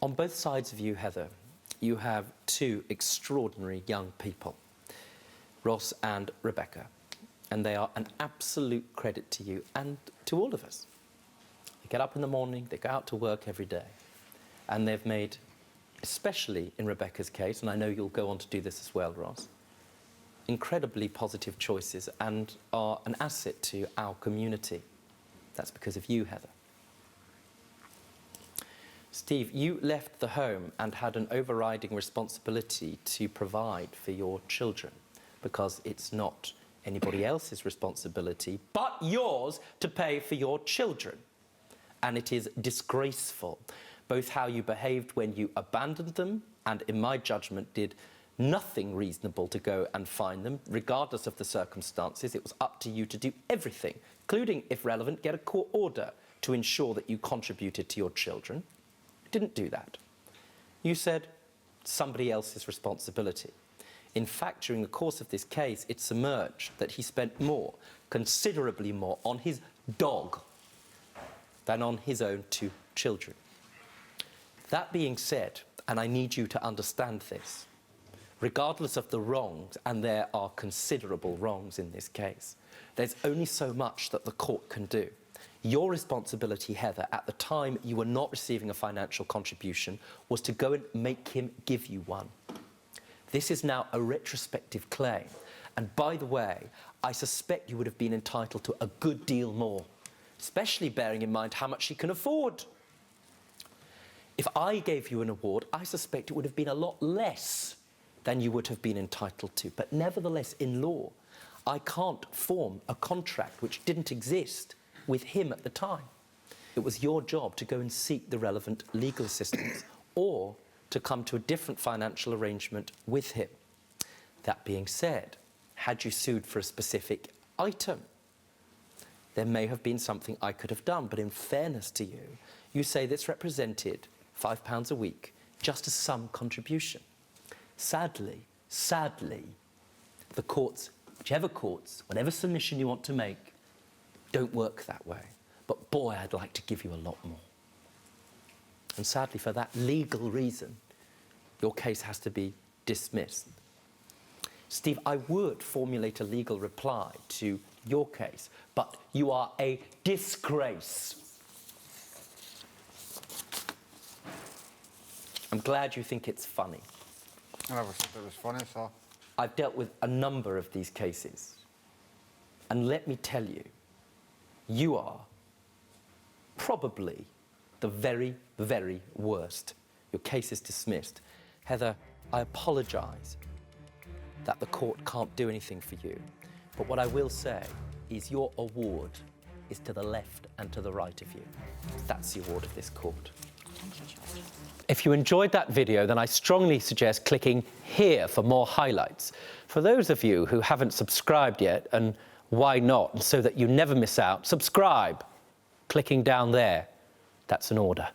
On both sides of you, Heather, you have two extraordinary young people, Ross and Rebecca, and they are an absolute credit to you and to all of us. They get up in the morning, they go out to work every day, and they've made, especially in Rebecca's case, and I know you'll go on to do this as well, Ross, incredibly positive choices and are an asset to our community. That's because of you, Heather. Steve, you left the home and had an overriding responsibility to provide for your children because it's not anybody else's responsibility but yours to pay for your children. And it is disgraceful, both how you behaved when you abandoned them and, in my judgment, did nothing reasonable to go and find them, regardless of the circumstances. It was up to you to do everything, including, if relevant, get a court order to ensure that you contributed to your children. Didn't do that. You said somebody else's responsibility. In fact, during the course of this case, it's emerged that he spent more, considerably more, on his dog than on his own two children. That being said, and I need you to understand this, regardless of the wrongs, and there are considerable wrongs in this case, there's only so much that the court can do. Your responsibility, Heather, at the time you were not receiving a financial contribution, was to go and make him give you one. This is now a retrospective claim. And by the way, I suspect you would have been entitled to a good deal more, especially bearing in mind how much he can afford. If I gave you an award, I suspect it would have been a lot less than you would have been entitled to. But nevertheless, in law, I can't form a contract which didn't exist with him at the time. It was your job to go and seek the relevant legal assistance or to come to a different financial arrangement with him. That being said, had you sued for a specific item, there may have been something I could have done, but in fairness to you, you say this represented £5 a week just as some contribution. Sadly, the courts, whichever courts, whatever submission you want to make, don't work that way. But boy, I'd like to give you a lot more. And sadly, for that legal reason, your case has to be dismissed. Steve, I would formulate a legal reply to your case, but you are a disgrace. I'm glad you think it's funny. I never thought it was funny, so... I've dealt with a number of these cases. And let me tell you, you are probably the very, very worst. Your case is dismissed. Heather, I apologise that the court can't do anything for you. But what I will say is your award is to the left and to the right of you. That's the award of this court. If you enjoyed that video, then I strongly suggest clicking here for more highlights. For those of you who haven't subscribed yet, and why not, so that you never miss out, subscribe. Clicking down there, that's an order.